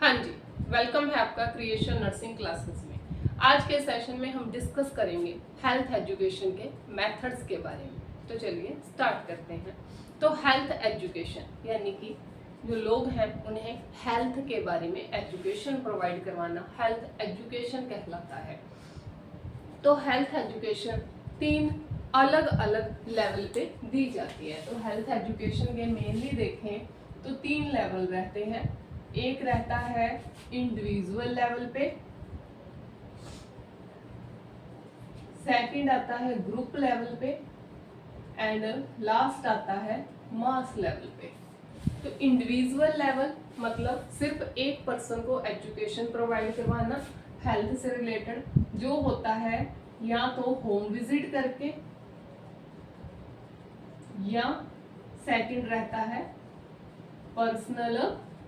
हाँ जी, वेलकम है आपका क्रिएशन नर्सिंग क्लासेस में। आज के सेशन में हम डिस्कस करेंगे हेल्थ एजुकेशन के मेथड्स के बारे में। तो चलिए स्टार्ट करते हैं। तो हेल्थ एजुकेशन यानी कि जो लोग हैं उन्हें हेल्थ के बारे में एजुकेशन प्रोवाइड करवाना हेल्थ एजुकेशन कहलाता है। तो हेल्थ एजुकेशन 3 अलग अलग लेवल पे दी जाती है। तो हेल्थ एजुकेशन के मेनली देखें तो 3 लेवल रहते हैं। एक रहता है इंडिविजुअल लेवल पे, सेकंड आता है ग्रुप लेवल पे एंड लास्ट आता है मास लेवल पे। तो इंडिविजुअल लेवल मतलब सिर्फ एक पर्सन को एजुकेशन प्रोवाइड करवाना हेल्थ से रिलेटेड, जो होता है या तो होम विजिट करके या सेकंड रहता है पर्सनल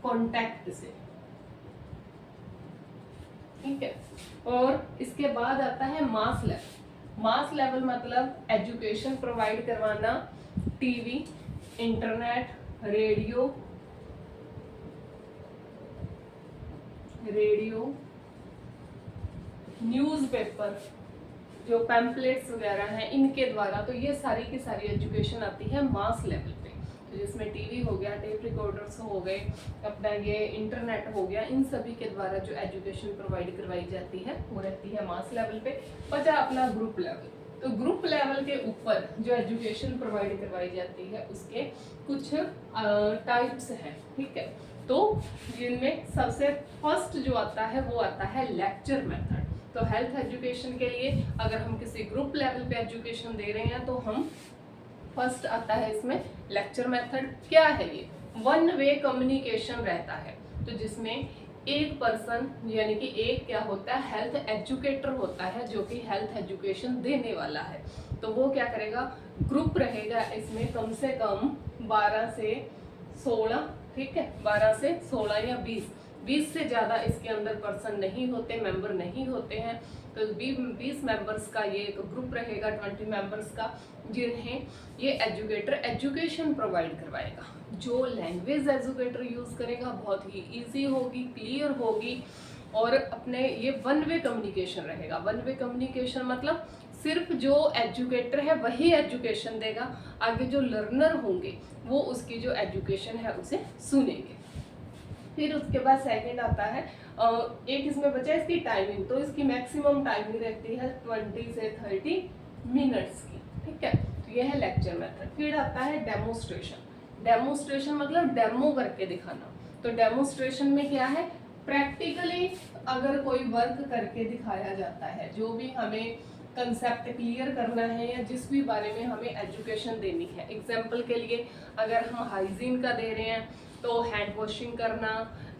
कांटेक्ट से। ठीक है, और इसके बाद आता है मास लेवल। मास लेवल मतलब एजुकेशन प्रोवाइड करवाना टीवी, इंटरनेट, रेडियो, न्यूज़पेपर, जो पैम्पलेट्स वगैरह हैं इनके द्वारा। तो ये सारी की सारी एजुकेशन आती है मास लेवल पे। तो जिसमें टीवी हो गया, टेप रिकॉर्डर्स हो गए, अपना ये इंटरनेट हो गया, इन सभी के द्वारा जो एजुकेशन प्रोवाइड करवाई जाती है वो रहती है मास लेवल पे। बचा अपना ग्रुप लेवल। तो ग्रुप लेवल के ऊपर जो एजुकेशन प्रोवाइड करवाई जाती है उसके कुछ टाइप्स हैं। ठीक है, तो जिनमें सबसे फर्स्ट जो आता है वो आता है लेक्चर मेथड। तो हेल्थ एजुकेशन के लिए अगर हम किसी ग्रुप लेवल पे एजुकेशन दे रहे हैं तो हम फर्स्ट आता है इसमें लेक्चर मेथड। क्या है ये? वन वे कम्युनिकेशन रहता है। तो जिसमें एक पर्सन यानी कि एक क्या होता है हेल्थ एजुकेटर होता है जो कि हेल्थ एजुकेशन देने वाला है। तो वो क्या करेगा, ग्रुप रहेगा इसमें कम से कम 12 से 16। ठीक है, 12 से 16 या 20 से ज़्यादा इसके अंदर पर्सन नहीं होते, मेंबर नहीं होते हैं। तो 20 मेंबर्स का ये एक ग्रुप रहेगा, 20 मेंबर्स का, जिन्हें ये एजुकेटर एजुकेशन प्रोवाइड करवाएगा। जो लैंग्वेज एजुकेटर यूज़ करेगा बहुत ही ईजी होगी, क्लियर होगी, और अपने ये वन वे कम्युनिकेशन रहेगा। वन वे कम्युनिकेशन मतलब सिर्फ जो एजुकेटर है वही एजुकेशन देगा, आगे जो लर्नर होंगे वो उसकी जो एजुकेशन है उसे सुनेंगे। फिर उसके बाद सेकंड आता है एक इसमें बचा इसकी टाइमिंग। तो इसकी मैक्सिमम टाइमिंग रहती है 20 से 30 मिनट्स की। ठीक है, तो यह है लेक्चर मेथड। फिर आता है डेमोस्ट्रेशन। डेमोस्ट्रेशन मतलब डेमो करके दिखाना। तो डेमोस्ट्रेशन में क्या है, प्रैक्टिकली अगर कोई वर्क करके दिखाया जाता है, जो भी हमें कंसेप्ट क्लियर करना है या जिस भी बारे में हमें एजुकेशन देनी है। एग्जाम्पल के लिए अगर हम हाइजीन का दे रहे हैं तो हैंड वॉशिंग करना,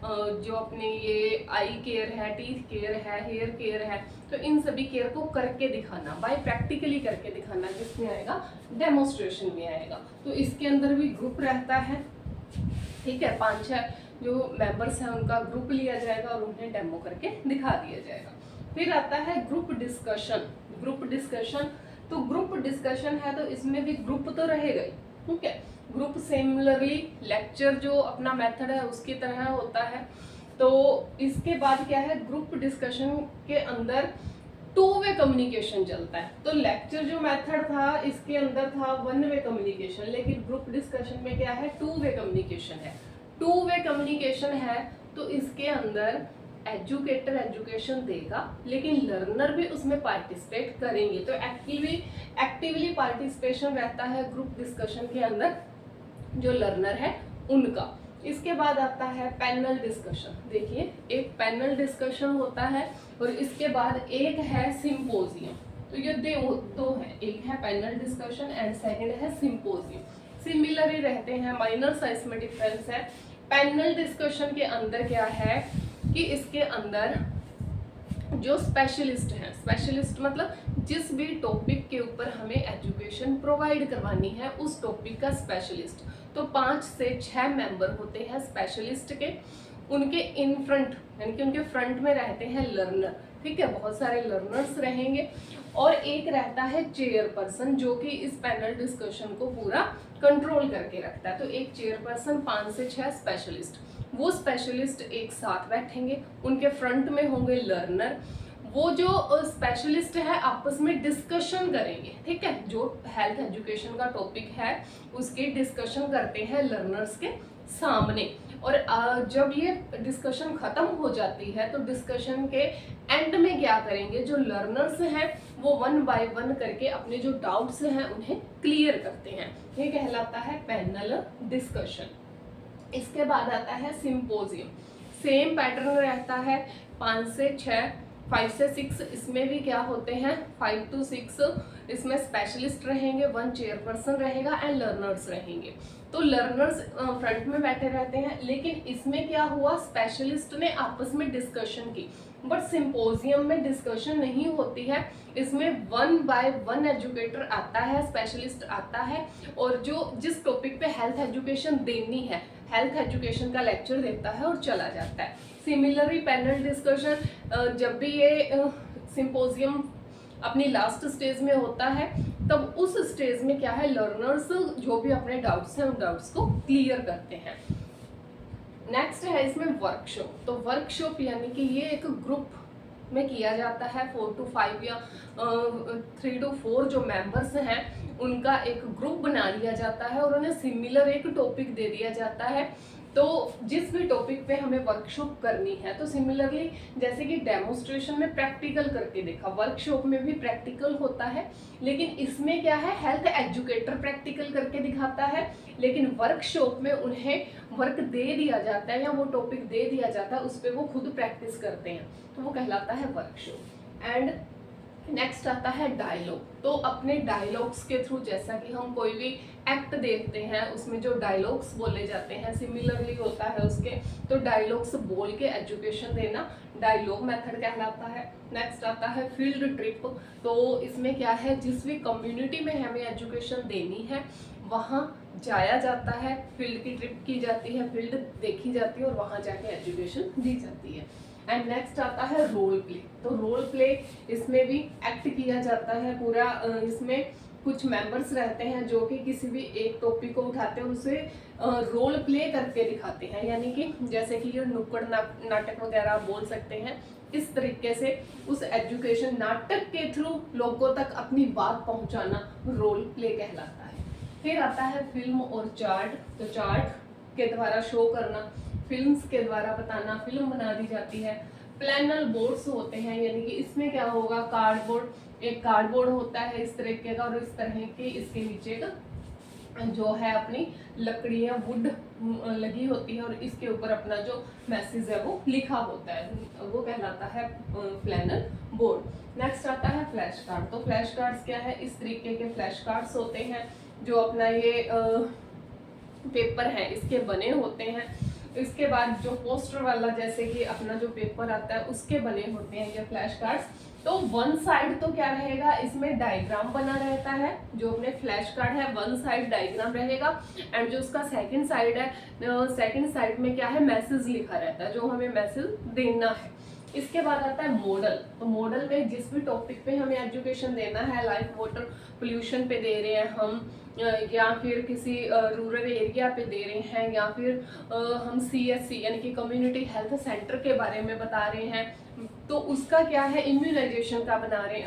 जो अपने ये आई केयर है, टीथ केयर है, हेयर केयर है, तो इन सभी केयर को करके दिखाना, बाय प्रैक्टिकली करके दिखाना, जिसमें आएगा डेमोस्ट्रेशन में आएगा। तो इसके अंदर भी ग्रुप रहता है। ठीक है, 5-6 जो मेंबर्स हैं उनका ग्रुप लिया जाएगा और उन्हें डेमो करके दिखा दिया जाएगा। फिर आता है ग्रुप डिस्कशन। ग्रुप डिस्कशन, तो ग्रुप डिस्कशन है तो इसमें भी ग्रुप तो रहेगा ही। ठीक है, ग्रुप सिमिलरली लेक्चर जो अपना मेथड है उसकी तरह होता है। तो इसके बाद क्या है, ग्रुप डिस्कशन के अंदर 2 वे कम्युनिकेशन चलता है। तो लेक्चर जो मेथड था इसके अंदर था 1 वे कम्युनिकेशन, लेकिन ग्रुप डिस्कशन में क्या है, 2 वे कम्युनिकेशन है। 2 वे कम्युनिकेशन है तो इसके अंदर एजुकेटर एजुकेशन देगा लेकिन लर्नर भी उसमें पार्टिसिपेट करेंगे। तो एक्टिवली पार्टिसिपेशन रहता है ग्रुप डिस्कशन के अंदर जो लर्नर है उनका। इसके बाद आता है पैनल डिस्कशन। देखिए, एक पैनल डिस्कशन होता है और इसके बाद एक है सिंपोजियम। तो ये दो है, एक है पैनल डिस्कशन एंड सेकंड है सिंपोजियम। सिमिलर ही रहते हैं, माइनर साइज में डिफरेंस है। पैनल डिस्कशन के अंदर क्या है कि इसके अंदर जो स्पेशलिस्ट हैं, स्पेशलिस्ट मतलब जिस भी टॉपिक के ऊपर हमें एजुकेशन प्रोवाइड करवानी है उस टॉपिक का स्पेशलिस्ट। तो 5 से 6 मेंबर होते हैं स्पेशलिस्ट के। उनके इन फ्रंट यानी कि उनके फ्रंट में रहते हैं लर्नर। ठीक है, बहुत सारे लर्नर्स रहेंगे और एक रहता है चेयरपर्सन जो कि इस पैनल डिस्कशन को पूरा कंट्रोल करके रखता है। तो एक चेयरपर्सन, 5 से 6 स्पेशलिस्ट, वो स्पेशलिस्ट एक साथ बैठेंगे, उनके फ्रंट में होंगे लर्नर। वो जो स्पेशलिस्ट है आपस में डिस्कशन करेंगे, ठीक है, जो हेल्थ एजुकेशन का टॉपिक है उसके डिस्कशन करते हैं लर्नर्स के सामने। और जब ये डिस्कशन खत्म हो जाती है तो डिस्कशन के एंड में क्या करेंगे, जो लर्नर्स हैं वो 1 बाय 1 करके अपने जो डाउट्स हैं उन्हें क्लियर करते हैं। ये कहलाता है पैनल डिस्कशन। इसके बाद आता है सिंपोजियम। सेम पैटर्न रहता है, 5 से 6, 5 से 6, इसमें भी क्या होते हैं 5 to 6, इसमें स्पेशलिस्ट रहेंगे, 1 चेयरपर्सन रहेगा एंड लर्नर्स रहेंगे। तो लर्नर्स फ्रंट में बैठे रहते हैं, लेकिन इसमें क्या हुआ, स्पेशलिस्ट ने आपस में डिस्कशन की। बट सिंपोजियम में डिस्कशन नहीं होती है, इसमें 1 बाय 1 एजुकेटर आता है, स्पेशलिस्ट आता है और जो जिस टॉपिक पे हेल्थ एजुकेशन देनी है, हेल्थ एजुकेशन का लेक्चर देता है और चला जाता है। सिमिलरली पैनल डिस्कशन, जब भी ये सिंपोजियम अपनी लास्ट स्टेज में होता है तब उस स्टेज में क्या है, लर्नर्स जो भी अपने डाउट्स हैं उन डाउट्स को क्लियर करते हैं। नेक्स्ट है इसमें वर्कशॉप। तो वर्कशॉप यानी कि ये एक ग्रुप में किया जाता है, 4 to 5 या 3 to 4 जो मेंबर्स हैं उनका एक ग्रुप बना लिया जाता है और उन्हें सिमिलर एक टॉपिक दे दिया जाता है। तो जिस भी टॉपिक पे हमें वर्कशॉप करनी है, तो सिमिलरली जैसे कि डेमोन्स्ट्रेशन में प्रैक्टिकल करके देखा, वर्कशॉप में भी प्रैक्टिकल होता है, लेकिन इसमें क्या है, हेल्थ एजुकेटर प्रैक्टिकल करके दिखाता है, लेकिन वर्कशॉप में उन्हें वर्क दे दिया जाता है या वो टॉपिक दे दिया जाता है, उस पर वो खुद प्रैक्टिस करते हैं, तो वो कहलाता है वर्कशॉप। एंड नेक्स्ट आता है डायलॉग। तो अपने डायलॉग्स के थ्रू, जैसा कि हम कोई भी एक्ट देखते हैं उसमें जो डायलॉग्स बोले जाते हैं सिमिलरली होता है उसके, तो डायलॉग्स बोल के एजुकेशन देना डायलॉग मेथड कहलाता है। नेक्स्ट आता है फील्ड ट्रिप। तो इसमें क्या है, जिस भी कम्युनिटी में हमें एजुकेशन देनी है वहाँ जाया जाता है, फील्ड की ट्रिप की जाती है, फील्ड देखी जाती है और वहाँ जाके एजुकेशन दी जाती है। एंड नेक्स्ट आता है रोल प्ले। तो रोल प्ले, इसमें भी एक्ट किया जाता है पूरा। इसमें कुछ मेंबर्स रहते हैं जो कि किसी भी एक टॉपिक को उठाते हैं और उसे रोल प्ले करके दिखाते हैं, यानी कि जैसे कि ये नुक्कड़ नाटक वगैरह बोल सकते हैं। इस तरीके से उस एजुकेशन नाटक के थ्रू लोगों तक अपनी बात पहुंचाना रोल प्ले कहलाता है। फिर आता है फिल्म और चार्ट। तो चार्ट के द्वारा शो करना, फिल्म्स के द्वारा बताना, फिल्म बना दी जाती है। प्लानल बोर्ड्स होते हैं, यानी कि इसमें क्या होगा, कार्डबोर्ड, एक कार्डबोर्ड होता है इस तरीके का और इस तरह के इसके नीचे का जो है अपनी लकड़ियाँ वुड लगी होती है और इसके ऊपर अपना जो मैसेज है वो लिखा होता है, वो कहलाता है प्लानल बोर्ड। नेक्स्ट आता है फ्लैश कार्ड। तो फ्लैश कार्ड्स क्या है, इस तरीके के फ्लैश कार्ड्स होते हैं जो अपना ये पेपर है इसके बने होते हैं। इसके बाद जो पोस्टर वाला जैसे कि अपना जो पेपर आता है उसके बने होते हैं ये फ्लैश कार्ड्स। तो वन साइड तो क्या रहेगा, इसमें डायग्राम बना रहता है, जो अपने फ्लैश कार्ड है वन साइड डायग्राम रहेगा एंड जो उसका सेकंड साइड है, सेकंड साइड में क्या है, मैसेज लिखा रहता है जो हमें मैसेज देना है। इसके बाद आता है मॉडल। तो मॉडल में जिस भी टॉपिक पे हमें एजुकेशन देना है, लाइक वाटर पोल्यूशन पे दे रहे हैं हम, या फिर किसी रूरल एरिया पे दे रहे हैं, या फिर हम CSC यानी कि कम्युनिटी हेल्थ सेंटर के बारे में बता रहे हैं, तो उसका क्या है, इम्यूनाइजेशन का बता रहे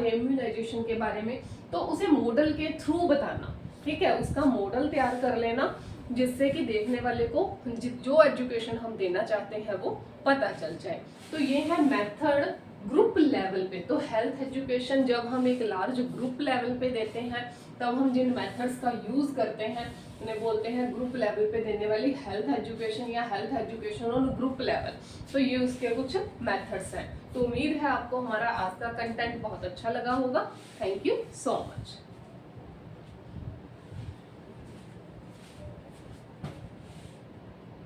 हैं इम्यूनाइजेशन के बारे में, तो उसे मॉडल के थ्रू बताना, ठीक है, उसका मॉडल तैयार कर लेना जिससे कि देखने वाले को जो एजुकेशन हम देना चाहते हैं वो पता चल जाए। तो ये है मेथड ग्रुप लेवल पे। तो हेल्थ एजुकेशन जब हम एक लार्ज ग्रुप लेवल पे देते हैं तब हम जिन मेथड्स का यूज करते हैं उन्हें बोलते हैं ग्रुप लेवल पे देने वाली हेल्थ एजुकेशन या health education on group level. तो ये उसके कुछ मेथड्स हैं। तो उम्मीद है आपको हमारा आज का कंटेंट बहुत अच्छा लगा होगा। Thank you so much.